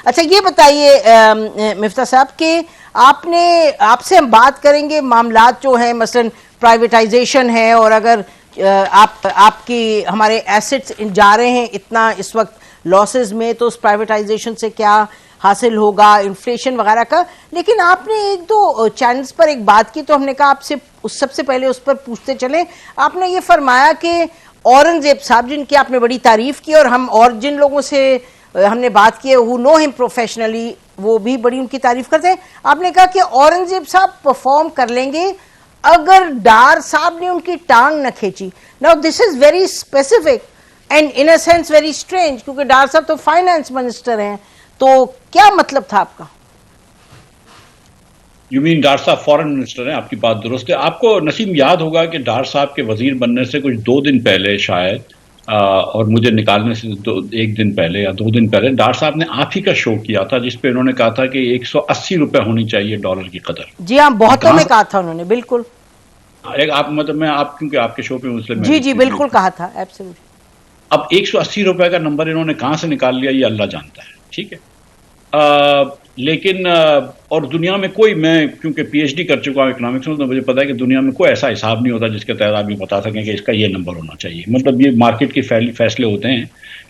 اچھا یہ بتائیے مفتاح صاحب کہ آپ سے ہم بات کریں گے معاملات جو ہیں مثلا پرائیویٹائزیشن ہے، اور اگر آپ کی ہمارے ایسٹس جا رہے ہیں اتنا اس وقت لاسز میں، تو اس پرائیویٹائزیشن سے کیا حاصل ہوگا، انفلیشن وغیرہ کا. لیکن آپ نے ایک دو چینلز پر ایک بات کی تو ہم نے کہا آپ سے سب سے پہلے اس پر پوچھتے چلیں. آپ نے یہ فرمایا کہ اورنگزیب صاحب جن کی آپ نے بڑی تعریف کی، اور ہم اور جن لوگوں سے ہم نے بات کی who know him professionally وہ بھی بڑی ان کی تعریف کرتے ہیں. آپ نے کہا کہ اورنگزیب صاحب پرفارم کر لیں گے اگر ڈار صاحب نے ان کی ٹانگ نہ کھینچی. Now this is very specific and in a sense very strange کیونکہ ڈار صاحب تو فائنانس منسٹر ہیں. تو کیا مطلب تھا آپ کا؟ یو مین ڈار صاحب فورن منسٹر ہیں؟ آپ کی بات درست ہے. آپ کو نسیم یاد ہوگا کہ ڈار صاحب کے وزیر بننے سے کچھ 2 دن پہلے شاید اور مجھے نکالنے سے 1 دن پہلے یا 2 دن پہلے ڈار صاحب نے آپ ہی کا شو کیا تھا جس پہ انہوں نے کہا تھا کہ 180 روپے ہونی چاہیے ڈالر کی قدر. جی ہاں، بہتوں میں کہا تھا انہوں نے. بالکل آپ مطلب میں آپ کیونکہ آپ کے شو پہ مسلم جی بالکل کہا تھا. ایبسلیٹلی. اب 180 روپے کا نمبر انہوں نے کہاں سے نکال لیا یہ اللہ جانتا ہے. ٹھیک ہے، لیکن اور دنیا میں کوئی، میں کیونکہ پی ایچ ڈی کر چکا ہوں اکنامکس میں، تو مجھے پتا ہے کہ دنیا میں کوئی ایسا حساب نہیں ہوتا جس کے تحت آپ یہ بتا سکیں کہ اس کا یہ نمبر ہونا چاہیے. مطلب یہ مارکیٹ کے فیصلے ہوتے ہیں،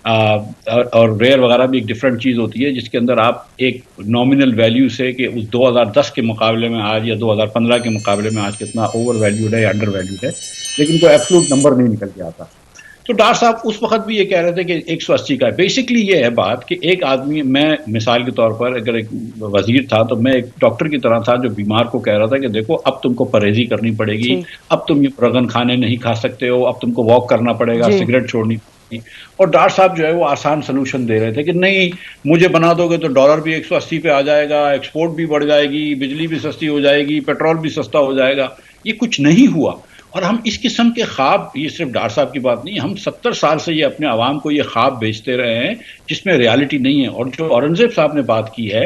اور ریئر وغیرہ بھی ایک ڈفرینٹ چیز ہوتی ہے جس کے اندر آپ ایک نامنل ویلیو سے کہ اس 2010 کے مقابلے میں آج یا 2015 کے مقابلے میں آج کتنا اوور ویلیوڈ ہے یا انڈر ویلیوڈ ہے، لیکن کوئی ایبسولوٹ نمبر نہیں نکل کے آتا. تو ڈار صاحب اس وقت بھی یہ کہہ رہے تھے کہ 180 کا ہے. بیسکلی یہ ہے بات کہ ایک آدمی، میں مثال کے طور پر اگر ایک وزیر تھا تو میں ایک ڈاکٹر کی طرح تھا جو بیمار کو کہہ رہا تھا کہ دیکھو اب تم کو پرہیزی کرنی پڑے گی، اب تم یہ رغن کھانے نہیں کھا سکتے ہو، اب تم کو واک کرنا پڑے گا، سگریٹ چھوڑنی پڑے گی. اور ڈار صاحب جو ہے وہ آسان سلوشن دے رہے تھے کہ نہیں مجھے بنا دو گے تو ڈالر بھی 180 پہ آ جائے گا، ایکسپورٹ بھی بڑھ جائے گی، بجلی بھی سستی ہو جائے گی، پیٹرول بھی سستا ہو جائے گا. یہ کچھ نہیں ہوا. اور ہم اس قسم کے خواب، یہ صرف ڈار صاحب کی بات نہیں، ہم 70 سال سے یہ اپنے عوام کو یہ خواب بیچتے رہے ہیں جس میں ریالٹی نہیں ہے. اور جو اورنگزیب صاحب نے بات کی ہے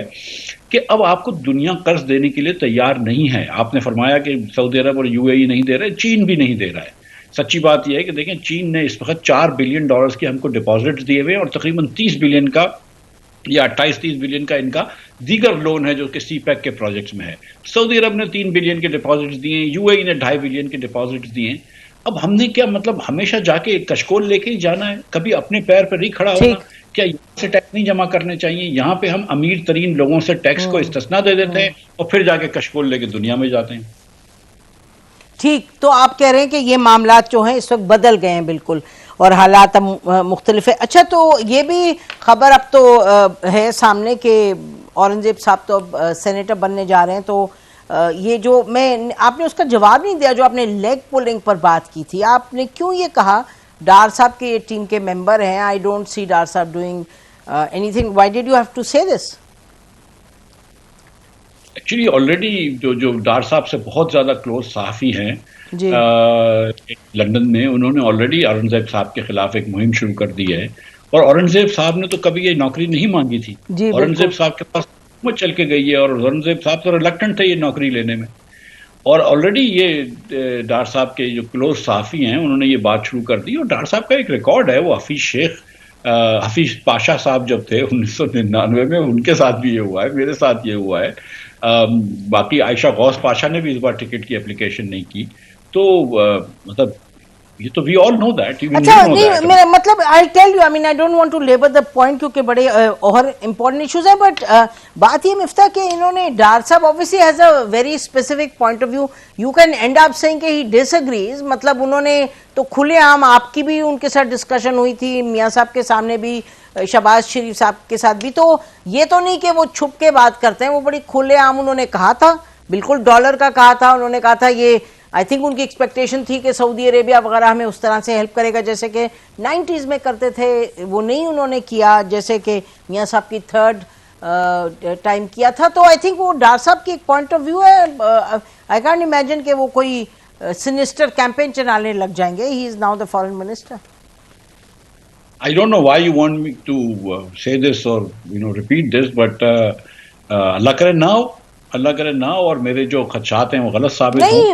کہ اب آپ کو دنیا قرض دینے کے لیے تیار نہیں ہے. آپ نے فرمایا کہ سعودی عرب اور یو اے ای نہیں دے رہے، چین بھی نہیں دے رہا ہے. سچی بات یہ ہے کہ دیکھیں چین نے اس وقت $4 بلین کے ہم کو ڈپازٹس دیے ہوئے، اور تقریباً 30 بلین کا یا 28-30 بلین کا ان کا دیگر لون ہے جو کہ سی پیک کے پروجیکٹس میں ہے. سعودی عرب نے 3 بلین کے ڈپازٹس دیے ہیں، یو اے ای نے 2.5 بلین کے ڈپازٹس دیے ہیں. اب ہم نے کیا مطلب ہمیشہ جا کے کشکول لے کے ہی جانا ہے؟ کبھی اپنے پیر پر نہیں کھڑا ہونا؟ کیا یہاں سے ٹیکس نہیں جمع کرنے چاہیے؟ یہاں پہ ہم امیر ترین لوگوں سے ٹیکس کو استثنا دے دیتے ہیں اور پھر جا کے کشکول لے کے دنیا میں جاتے ہیں. ٹھیک، تو آپ کہہ رہے ہیں کہ یہ معاملات جو ہیں اس وقت بدل گئے ہیں بالکل، اور حالات مختلف ہے. اچھا تو یہ بھی خبر اب تو ہے سامنے کہ اورنگزیب صاحب تو اب سینیٹر بننے جا رہے ہیں. تو یہ جو آپ نے اس کا جواب نہیں دیا جو آپ نے لیگ پولنگ پر بات کی تھی. آپ نے کیوں یہ کہا ڈار صاحب کے یہ ٹیم کے ممبر ہیں، I don't see Dar sahab doing anything, why did you have to say this? Actually already جو ڈار صاحب سے بہت زیادہ کلوز صحافی ہیں لندن میں، انہوں نے آلریڈی اورنگزیب صاحب کے خلاف ایک مہم شروع کر دی ہے. اور اورنگزیب صاحب نے تو کبھی یہ نوکری نہیں مانگی تھی. اورنگزیب صاحب کے پاس حکومت چل کے گئی ہے اور اورنگزیب صاحب تو ریلکٹنٹ تھے یہ نوکری لینے میں. اور آلریڈی یہ ڈار صاحب کے جو کلوز صحافی ہیں انہوں نے یہ بات شروع کر دی. اور ڈار صاحب کا ایک ریکارڈ ہے، وہ حفیظ پاشا صاحب جب تھے 1999 میں، ان کے ساتھ بھی یہ ہوا ہے، میرے ساتھ یہ ہوا ہے. باقی عائشہ غوث پاشا نے بھی اس بار ٹکٹ کی اپلیکیشن نہیں کی. تو مطلب یہ تو we all know that. اچھا نہیں، میرا مطلب I'll tell you, I mean I don't want to labor the point کیونکہ بڑے اور امپورٹنٹ ایشوز ہیں. بٹ بات یہ مفتاح کہ انہوں نے ڈار صاحب obviously has a very specific point of view. You can end up saying کہ he disagrees. مطلب انہوں نے تو کھلے عام، آپ کی بھی ان کے ساتھ ڈسکشن ہوئی تھی، میاں صاحب کے سامنے بھی، شہباز شریف صاحب کے ساتھ بھی. تو یہ تو نہیں کہ وہ چھپ کے بات کرتے ہیں، وہ بڑی کھلے عام انہوں نے کہا تھا، بالکل ڈالر کا کہا تھا. انہوں نے کہا تھا یہ آئی تھنک ان کی ایکسپیکٹیشن تھی کہ سعودی عربیہ وغیرہ ہمیں اس طرح سے ہیلپ کرے گا جیسے کہ 90s میں کرتے تھے. وہ نہیں انہوں نے کیا جیسے کہ میاں صاحب کی 3rd ٹائم کیا تھا. تو آئی تھنک وہ ڈار صاحب کی ایک پوائنٹ آف ویو ہے. آئی کانٹ امیجن کہ وہ کوئی سینسٹر کیمپین چلانے لگ جائیں گے. He is now the foreign minister. I don't know why you want me to say this or repeat this, but اللہ کرے نہ اور میرے جو خدشات ہیں وہ غلط ثابت ہوں. نہیں،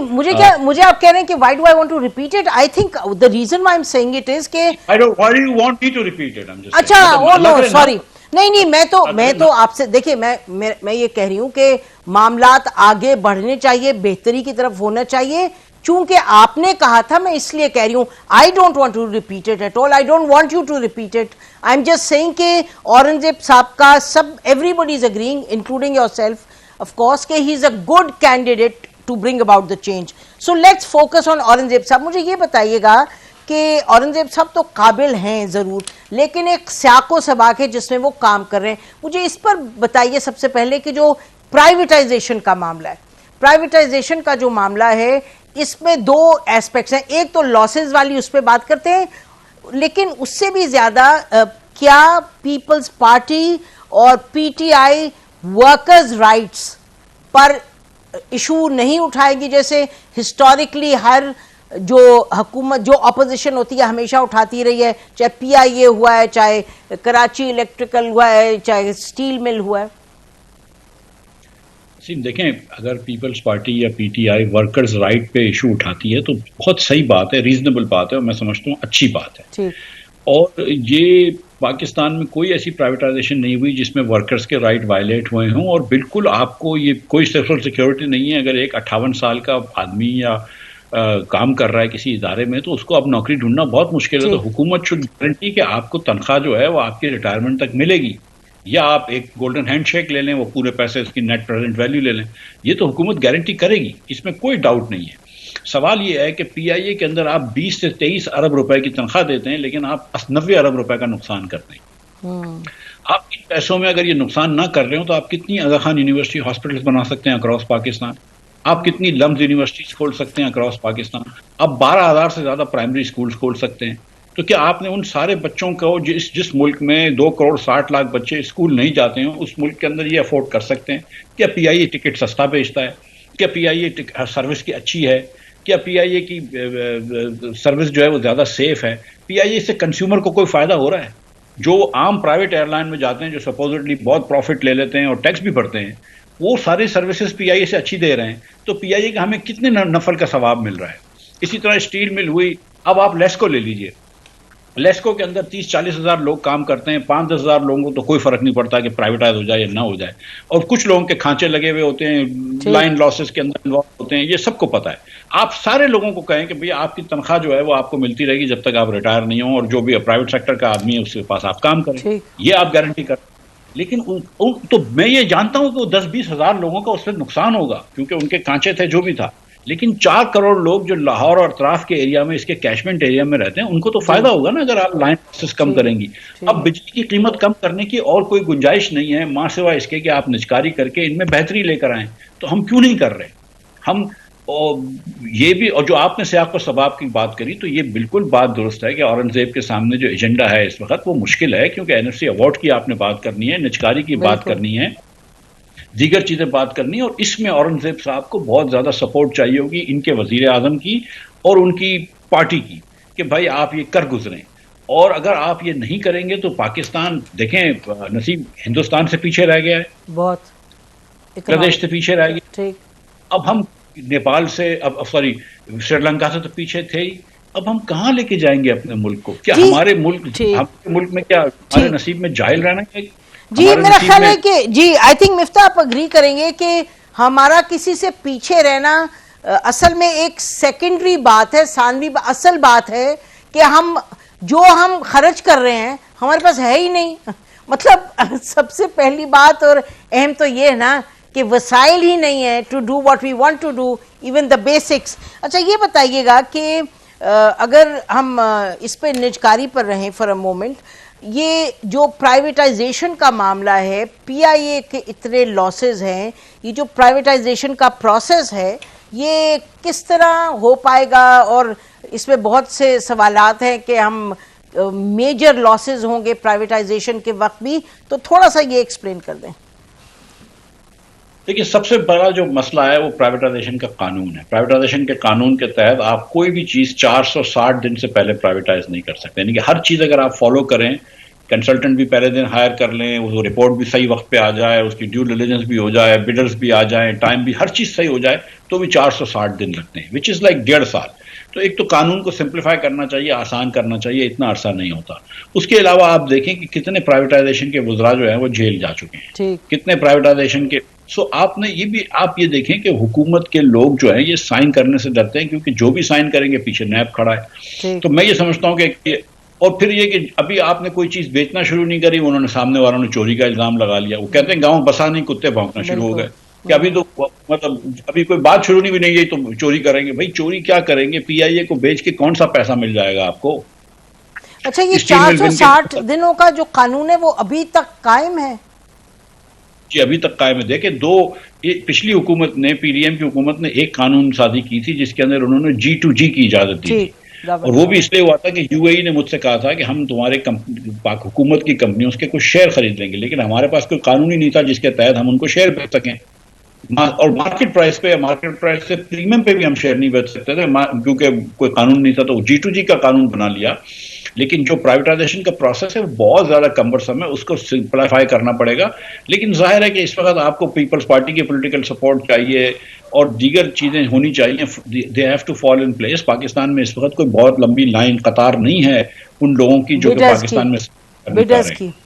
مجھے آپ کہہ رہے ہیں کہ why do I want to repeat it? I think the reason why I'm saying it is کہ why do you want me to repeat it? I'm just اچھا oh no sorry نہیں میں تو آپ سے دیکھیں میں یہ کہہ رہی ہوں کہ معاملات آگے بڑھنے چاہیے، بہتری کی طرف ہونا چاہیے، چونکہ آپ نے کہا تھا، میں اس لیے کہہ رہی ہوں I don't want to repeat it at all, I don't want you to repeat it, I'm just saying کہ اورنگزیب صاحب کا everybody is agreeing including yourself of course کہ he is a good candidate to bring about the change. So let's focus on Aurangzeb صاحب. مجھے یہ بتائیے گا کہ اورنگزیب صاحب تو قابل ہیں ضرور، لیکن ایک سیاق و سباق ہے جس میں وہ کام کر رہے ہیں. مجھے اس پر بتائیے سب سے پہلے کہ جو پرائیویٹائزیشن کا معاملہ ہے، پرائیویٹائزیشن کا جو معاملہ ہے اس میں دو ایسپیکٹس ہیں. ایک تو لاسز والی اس پہ بات کرتے ہیں، لیکن اس سے بھی زیادہ کیا پیپلز پارٹی اور P T I workers rights per issue نہیں اٹھائے گی، جیسے ہسٹوریکلی ہر جو حکومت جو اپوزیشن ہوتی ہے ہمیشہ اٹھاتی رہی ہے، چاہے پی آئی اے ہوا ہے، چاہے کراچی الیکٹریکل ہوا ہے، چاہے اسٹیل مل ہوا ہے. دیکھیں، اگر پیپلز پارٹی یا P T I workers right پہ ایشو اٹھاتی ہے تو بہت صحیح بات ہے، ریزنیبل بات ہے، اور میں سمجھتا ہوں اچھی بات ہے. اور یہ پاکستان میں کوئی ایسی پرائیویٹائزیشن نہیں ہوئی جس میں ورکرز کے رائٹ وائلیٹ ہوئے ہوں، اور بالکل آپ کو یہ کوئی سوشل سیکیورٹی نہیں ہے. اگر ایک 58 سال کا آدمی یا کام کر رہا ہے کسی ادارے میں تو اس کو اب نوکری ڈھونڈنا بہت مشکل ہے. تو حکومت شوڈ گارنٹی کہ آپ کو تنخواہ جو ہے وہ آپ کی ریٹائرمنٹ تک ملے گی، یا آپ ایک گولڈن ہینڈ شیک لے لیں، وہ پورے پیسے اس کی نیٹ پریزنٹ ویلیو لے لیں. یہ تو حکومت گارنٹی کرے گی، اس میں کوئی ڈاؤٹ نہیں ہے. سوال یہ ہے کہ پی آئی اے کے اندر آپ 20 سے 23 ارب روپے کی تنخواہ دیتے ہیں، لیکن آپ 90 ارب روپے کا نقصان کرتے ہیں. آپ ان پیسوں میں اگر یہ نقصان نہ کر رہے ہوں تو آپ کتنی اگر خان یونیورسٹی ہاسپٹلز بنا سکتے ہیں اکراس پاکستان؟ آپ کتنی لمز یونیورسٹیز کھول سکتے ہیں اکراس پاکستان؟ آپ 12,000 سے زیادہ پرائمری اسکولز کھول سکتے ہیں. تو کیا آپ نے ان سارے بچوں کو جس ملک میں 2.60 کروڑ بچے اسکول نہیں جاتے ہیں، اس ملک کے اندر یہ افورڈ کر سکتے ہیں؟ کیا پی آئی اے ٹکٹ سستا بیچتا ہے؟ کیا پی آئی اے سروس کی اچھی ہے؟ کیا پی آئی اے کی سروس جو ہے وہ زیادہ سیف ہے؟ پی آئی اے سے کنزیومر کو کوئی فائدہ ہو رہا ہے؟ جو عام پرائیویٹ ایئر لائن میں جاتے ہیں، جو سپوزٹلی بہت پروفٹ لے لیتے ہیں اور ٹیکس بھی بھرتے ہیں، وہ ساری سروسز پی آئی اے سے اچھی دے رہے ہیں. تو پی آئی اے کا ہمیں کتنے نفل کا ثواب مل رہا ہے؟ اسی طرح اسٹیل مل ہوئی. اب آپ لیسکو لے لیجئے، لیسکو کے اندر 30-40 ہزار لوگ کام کرتے ہیں، 5-10 ہزار لوگوں کو تو کوئی فرق نہیں پڑتا کہ پرائیویٹائز ہو جائے یا نہ ہو جائے، اور کچھ لوگوں کے کھانچے لگے ہوئے ہوتے ہیں، لائن لاسز کے اندر انوالو ہوتے ہیں. یہ سب کو پتہ ہے. آپ سارے لوگوں کو کہیں کہ بھئی آپ کی تنخواہ جو ہے وہ آپ کو ملتی رہے گی جب تک آپ ریٹائر نہیں ہوں، اور جو بھی پرائیویٹ سیکٹر کا آدمی ہے اس کے پاس آپ کام کریں، یہ آپ گارنٹی کریں. لیکن تو میں یہ جانتا ہوں کہ وہ 10-20 ہزار لوگوں کا اس سے نقصان ہوگا، کیونکہ ان کے کانچے تھے جو بھی تھا. لیکن 4 کروڑ لوگ جو لاہور اور اطراف کے ایریا میں، اس کے کیشمنٹ ایریا میں رہتے ہیں، ان کو تو فائدہ ہوگا نا اگر آپ لائن لاسز کم کریں گی. اب بجلی کی قیمت کم کرنے کی اور کوئی گنجائش نہیں ہے ماں سوا اس کے کہ آپ نجکاری کر کے ان میں بہتری لے کر آئیں. تو ہم کیوں نہیں کر رہے؟ ہم یہ بھی، اور جو آپ نے سیاق و سباق کی بات کری تو یہ بالکل بات درست ہے کہ اورنگزیب کے سامنے جو ایجنڈا ہے اس وقت وہ مشکل ہے، کیونکہ این ایف سی ایوارڈ کی آپ نے بات کرنی ہے، نجکاری کی بات کرنی ہے، دیگر چیزیں بات کرنی ہے، اور اس میں اورنگزیب صاحب کو بہت زیادہ سپورٹ چاہیے ہوگی ان کے وزیر اعظم کی اور ان کی پارٹی کی، کہ بھائی آپ یہ کر گزریں. اور اگر آپ یہ نہیں کریں گے تو پاکستان، دیکھیں نصیب، ہندوستان سے پیچھے رہ گیا ہے، بہت بنگلہ دیش سے پیچھے رہ گیا. اب ہم نیپال سے، اب سوری سری لنکا سے تو پیچھے تھے ہی. اب ہم کہاں لے کے جائیں گے اپنے ملک کو؟ کیا ہمارے ملک میں کیا ہمارے نصیب میں جاہل رہنا ہے؟ جی میرا خیال ہے کہ جی آئی تھنک مفتاح آپ اگری کریں گے کہ ہمارا کسی سے پیچھے رہنا اصل میں ایک سیکنڈری بات ہے، ثانوی اصل بات ہے کہ ہم جو ہم خرچ کر رہے ہیں ہمارے پاس ہے ہی نہیں. مطلب سب سے پہلی بات اور اہم تو یہ ہے نا کہ وسائل ہی نہیں ہے to do what we want to do, even the basics. اچھا یہ بتائیے گا کہ اگر ہم اس پہ نجکاری پر رہیں فار اے مومنٹ، یہ جو پرائیویٹائزیشن کا معاملہ ہے، پی آئی اے کے اتنے لاسز ہیں، یہ جو پرائیویٹائزیشن کا پروسیس ہے یہ کس طرح ہو پائے گا؟ اور اس میں بہت سے سوالات ہیں کہ ہم میجر لاسز ہوں گے پرائیویٹائزیشن کے وقت بھی، تو تھوڑا سا یہ ایکسپلین کر دیں. دیکھیے، سب سے بڑا جو مسئلہ ہے وہ پرائیویٹائزیشن کا قانون ہے. پرائیویٹائزیشن کے قانون کے تحت آپ کوئی بھی چیز 460 دن سے پہلے پرائیویٹائز نہیں کر سکتے. یعنی کہ ہر چیز اگر آپ فالو کریں کنسلٹنٹ بھی پہلے دن ہائر کر لیں, وہ رپورٹ بھی صحیح وقت پہ آ جائے, اس کی ڈیو ڈیلیجنس بھی ہو جائے, بڈرز بھی آ جائیں, ٹائم بھی, ہر چیز صحیح ہو جائے, تو بھی 460 دن لگتے ہیں, وچ از لائک 1.5 سال. تو ایک تو قانون کو سمپلیفائی کرنا چاہیے, آسان کرنا چاہیے, اتنا عرصہ نہیں ہوتا. اس کے علاوہ آپ دیکھیں کہ کتنے پرائیویٹائزیشن کے وزراء جو ہیں وہ جیل جا چکے ہیں, کتنے پرائیویٹائزیشن کے. سو آپ یہ دیکھیں کہ حکومت کے لوگ جو ہیں یہ سائن کرنے سے ڈرتے ہیں, کیونکہ جو بھی سائن کریں گے پیچھے نیب کھڑا ہے. تو میں یہ سمجھتا ہوں کہ اور پھر یہ کہ ابھی آپ نے کوئی چیز بیچنا شروع نہیں کری, انہوں نے سامنے والوں نے چوری کا الزام لگا لیا. وہ کہتے ہیں گاؤں بسا نہیں, کتے بھونکنا شروع ہو گئے کہ ابھی تو مطلب ابھی کوئی بات شروع نہیں بھی نہیں, یہ تو چوری کریں گے. بھائی چوری کیا کریں گے, پی آئی اے کو بیچ کے کون سا پیسہ مل جائے گا آپ کو؟ اچھا, یہ 460 دنوں کا جو قانون ہے وہ ابھی تک قائم ہے؟ جی ابھی تک قائم ہے. دیکھیں پچھلی حکومت نے, پی ڈی ایم کی حکومت نے ایک قانون سازی کی تھی جس کے اندر انہوں نے G2G کی اجازت دی تھی, اور وہ بھی اس لیے ہوا تھا کہ یو اے ای نے مجھ سے کہا تھا کہ ہم تمہارے حکومت کی کمپنیوں کے کچھ شیئر خرید لیں گے, لیکن ہمارے پاس کوئی قانون ہی نہیں تھا جس کے تحت ہم ان کو شیئر بیچ سکیں, اور مارکیٹ پرائس سے پریمیم پہ بھی ہم شیئر نہیں بیچ سکتے تھے کیونکہ کوئی قانون نہیں تھا. تو G2G کا قانون بنا لیا, لیکن جو پرائیویٹائزیشن کا پروسیس ہے وہ بہت زیادہ کمبرسم ہے, اس کو سمپلیفائی کرنا پڑے گا. لیکن ظاہر ہے کہ اس وقت آپ کو پیپلز پارٹی کی پولیٹیکل سپورٹ چاہیے اور دیگر چیزیں ہونی چاہیے. They have to fall in place. Pakistan میں اس وقت کوئی بہت لمبی لائن قطار نہیں ہے ان لوگوں کی جو کہ پاکستان میں